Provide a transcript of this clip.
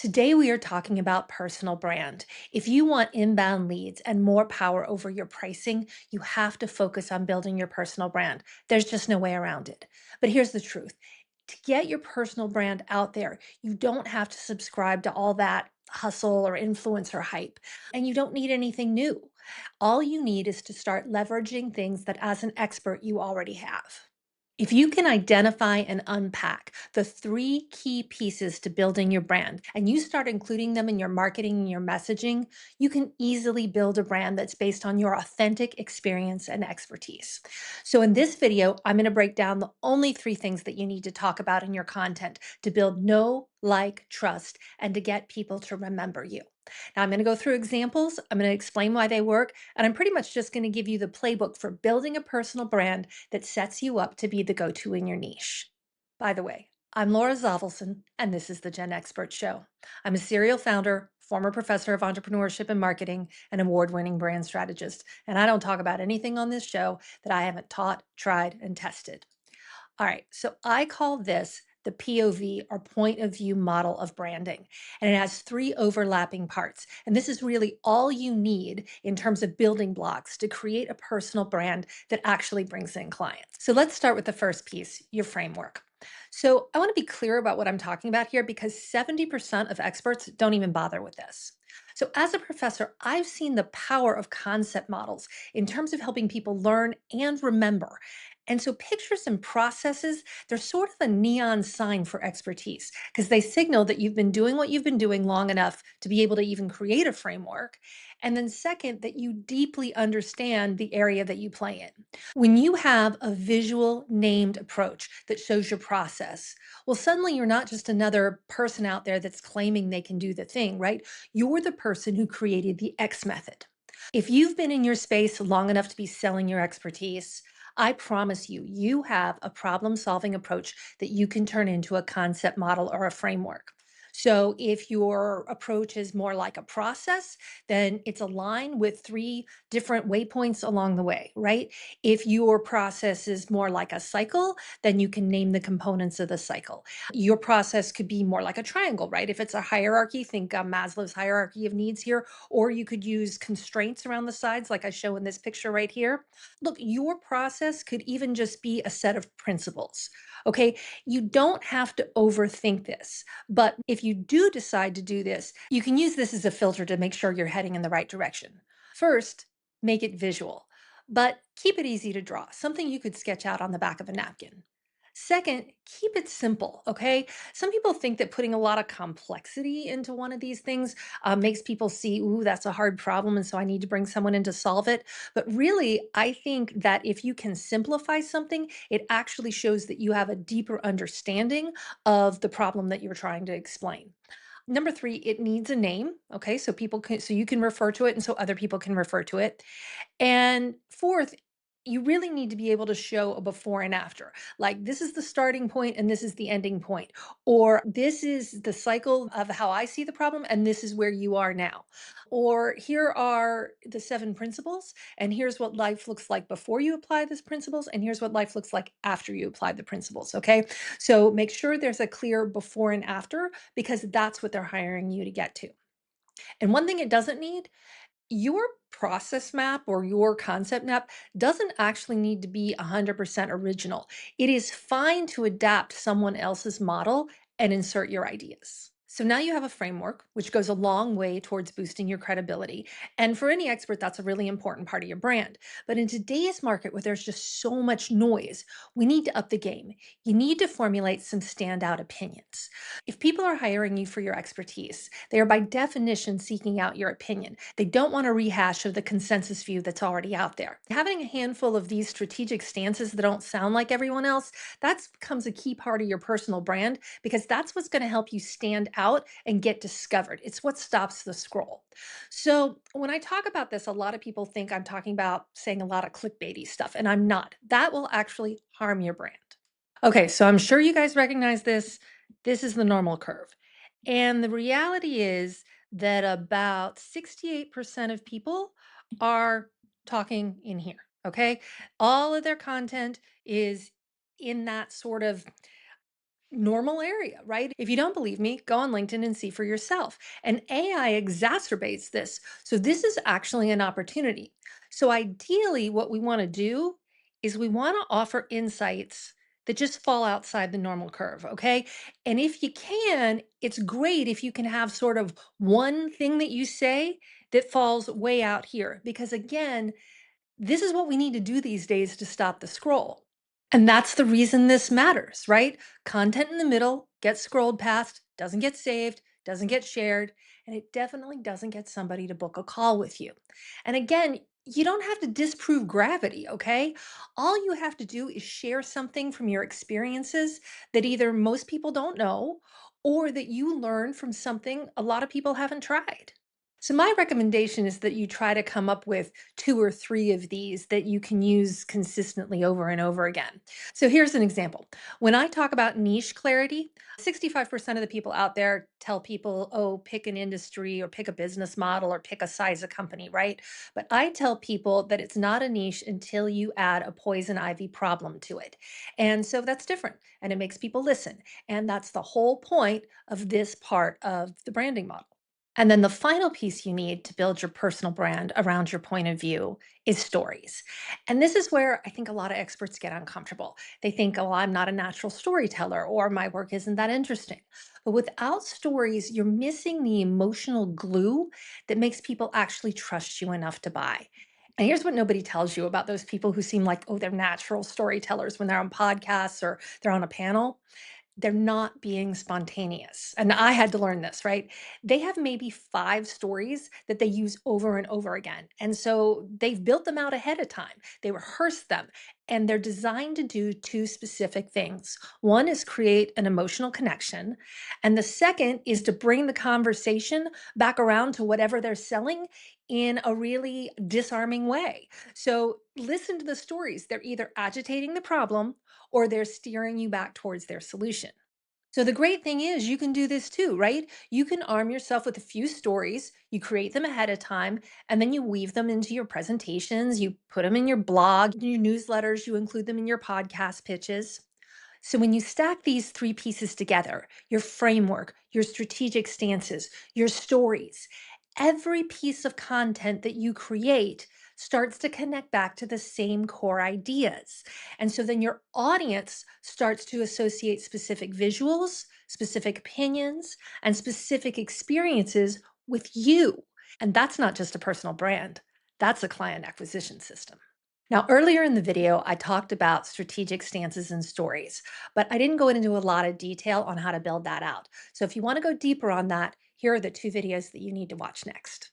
Today, we are talking about personal brand. If you want inbound leads and more power over your pricing, you have to focus on building your personal brand. There's just no way around it. But here's the truth: to get your personal brand out there, you don't have to subscribe to all that hustle or influencer hype, and you don't need anything new. All you need is to start leveraging things that, as an expert, you already have. If you can identify and unpack the three key pieces to building your brand and you start including them in your marketing and your messaging, you can easily build a brand that's based on your authentic experience and expertise. So, in this video, I'm going to break down the only three things that you need to talk about in your content to build know, like, trust, and to get people to remember you. Now, I'm going to go through examples, I'm going to explain why they work, and I'm pretty much just going to give you the playbook for building a personal brand that sets you up to be the go to in your niche. By the way, I'm Laura Zovelson, and this is the Gen Expert Show. I'm a serial founder, former professor of entrepreneurship and marketing, and award winning brand strategist. And I don't talk about anything on this show that I haven't taught, tried, and tested. All right, so I call this the POV or point of view model of branding. And it has three overlapping parts. And this is really all you need in terms of building blocks to create a personal brand that actually brings in clients. So let's start with the first piece, your framework. So I want to be clear about what I'm talking about here because 70% of experts don't even bother with this. So, as a professor, I've seen the power of concept models in terms of helping people learn and remember. And so pictures and processes, they're sort of a neon sign for expertise because they signal that you've been doing what you've been doing long enough to be able to even create a framework. And then, second, that you deeply understand the area that you play in. When you have a visual named approach that shows your process, well, suddenly you're not just another person out there that's claiming they can do the thing, right? You're the person who created the X method. If you've been in your space long enough to be selling your expertise, I promise you, you have a problem solving approach that you can turn into a concept model or a framework. So, if your approach is more like a process, then it's a line with three different waypoints along the way, right? If your process is more like a cycle, then you can name the components of the cycle. Your process could be more like a triangle, right? If it's a hierarchy, think Maslow's hierarchy of needs here, or you could use constraints around the sides, like I show in this picture right here. Look, your process could even just be a set of principles. Okay. You don't have to overthink this. But if you do decide to do this, you can use this as a filter to make sure you're heading in the right direction. First, make it visual, but keep it easy to draw, something you could sketch out on the back of a napkin. Second, keep it simple, okay? Some people think that putting a lot of complexity into one of these things makes people see, ooh, that's a hard problem, and so I need to bring someone in to solve it. But really, I think that if you can simplify something, it actually shows that you have a deeper understanding of the problem that you're trying to explain. Number three, it needs a name. Okay. So you can refer to it and so other people can refer to it. And fourth, you really need to be able to show a before and after. Like, this is the starting point and this is the ending point. Or this is the cycle of how I see the problem and this is where you are now. Or here are the seven principles and here's what life looks like before you apply these principles and here's what life looks like after you apply the principles, okay? So make sure there's a clear before and after because that's what they're hiring you to get to. And one thing it doesn't need, your process map or your concept map doesn't actually need to be 100% original. It is fine to adapt someone else's model and insert your ideas. So now you have a framework, which goes a long way towards boosting your credibility. And for any expert, that's a really important part of your brand. But in today's market, where there's just so much noise, we need to up the game. You need to formulate some standout opinions. If people are hiring you for your expertise, they are by definition seeking out your opinion. They don't want a rehash of the consensus view that's already out there. Having a handful of these strategic stances that don't sound like everyone else, that becomes a key part of your personal brand because that's what's going to help you stand out and get discovered. It's what stops the scroll. So when I talk about this, a lot of people think I'm talking about saying a lot of clickbaity stuff, and I'm not. That will actually harm your brand. Okay, so I'm sure you guys recognize this. This is the normal curve. And the reality is that about 68% of people are talking in here. Okay. All of their content is in that sort of normal area, right? If you don't believe me, go on LinkedIn and see for yourself. And AI exacerbates this. So this is actually an opportunity. So ideally, what we want to do is we want to offer insights that just fall outside the normal curve, okay? And if you can, it's great if you can have sort of one thing that you say that falls way out here. Because again, this is what we need to do these days to stop the scroll. And that's the reason this matters, right? Content in the middle gets scrolled past, doesn't get saved, doesn't get shared, and it definitely doesn't get somebody to book a call with you. And again, you don't have to disprove gravity, okay? All you have to do is share something from your experiences that either most people don't know or that you learn from something a lot of people haven't tried. So, my recommendation is that you try to come up with two or three of these that you can use consistently over and over again. So, here's an example. When I talk about niche clarity, 65% of the people out there tell people, oh, pick an industry or pick a business model or pick a size of company, right? But I tell people that it's not a niche until you add a poison ivy problem to it. And so that's different and it makes people listen. And that's the whole point of this part of the branding model. And then the final piece you need to build your personal brand around your point of view is stories. And this is where I think a lot of experts get uncomfortable. They think, oh, I'm not a natural storyteller or my work isn't that interesting. But without stories, you're missing the emotional glue that makes people actually trust you enough to buy. And here's what nobody tells you about those people who seem like, oh, they're natural storytellers when they're on podcasts or they're on a panel. They're not being spontaneous. And I had to learn this, right? They have maybe 5 stories that they use over and over again. And so they've built them out ahead of time. They rehearse them and they're designed to do 2 specific things. One is create an emotional connection, and the second is to bring the conversation back around to whatever they're selling in a really disarming way. So listen to the stories. They're either agitating the problem or they're steering you back towards their solution. So the great thing is you can do this too, right? You can arm yourself with a few stories, you create them ahead of time, and then you weave them into your presentations, you put them in your blog, your newsletters, you include them in your podcast pitches. So when you stack these 3 pieces together, your framework, your strategic stances, your stories, every piece of content that you create starts to connect back to the same core ideas. And so then your audience starts to associate specific visuals, specific opinions, and specific experiences with you. And that's not just a personal brand, that's a client acquisition system. Now, earlier in the video, I talked about strategic stances and stories, but I didn't go into a lot of detail on how to build that out. So if you want to go deeper on that, here are the 2 videos that you need to watch next.